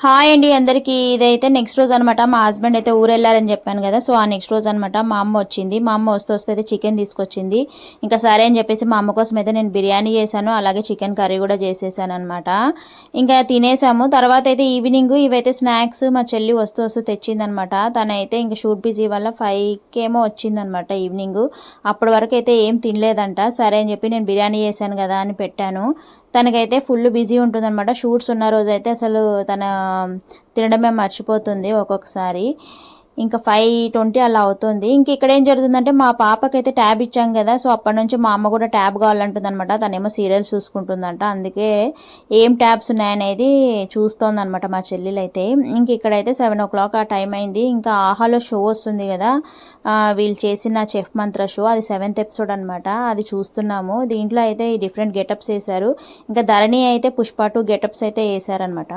Hi అండి అందరికీ. ఇదైతే నెక్స్ట్ రోజు అనమాట. మా హస్బెండ్ అయితే ఊరు వెళ్ళారని చెప్పాను కదా. సో ఆ నెక్స్ట్ రోజు అనమాట మా అమ్మ వచ్చింది. మా అమ్మ వస్తే అయితే చికెన్ తీసుకొచ్చింది. ఇంకా సరే అని చెప్పేసి మా అమ్మ కోసం అయితే నేను బిర్యానీ చేశాను, అలాగే చికెన్ కర్రీ కూడా చేసేసాను అనమాట. ఇంకా తినేసాము. తర్వాత అయితే ఈవినింగ్ ఇవైతే స్నాక్స్ మా చెల్లి వస్తూ తెచ్చిందనమాట. తనైతే ఇంకా షూట్ బిజీ వల్ల 5కి ఏమో వచ్చిందనమాట ఈవినింగ్. అప్పటి వరకు అయితే ఏం తినలేదంట. సరే అని చెప్పి నేను బిర్యానీ చేశాను కదా అని పెట్టాను. తనకైతే ఫుల్ బిజీ ఉంటుందన్నమాట. షూట్స్ ఉన్న రోజైతే అసలు తన తినడమే మర్చిపోతుంది ఒక్కొక్కసారి. ఇంకా 5:20 అలా అవుతుంది. ఇంక ఇక్కడ ఏం జరుగుతుందంటే మా పాపకైతే ట్యాబ్ ఇచ్చాం కదా. సో అప్పటి నుంచి మా అమ్మ కూడా ట్యాబ్ కావాలంటుందన్నమాట. తనేమో సీరియల్స్ చూసుకుంటుందంట. అందుకే ఏం ట్యాబ్స్ ఉన్నాయనేది చూస్తోందనమాట మా చెల్లెలైతే. ఇంక ఇక్కడైతే 7:00 ఆ టైం అయింది. ఇంకా ఆహాలో షో వస్తుంది కదా, వీళ్ళు చేసిన చెఫ్ మంత్ర షో, అది 7th ఎపిసోడ్ అనమాట. అది చూస్తున్నాము. దీంట్లో అయితే ఈ డిఫరెంట్ గెటప్స్ వేశారు. ఇంకా ధరణి అయితే పుష్ప 2 గెటప్స్ అయితే వేశారనమాట.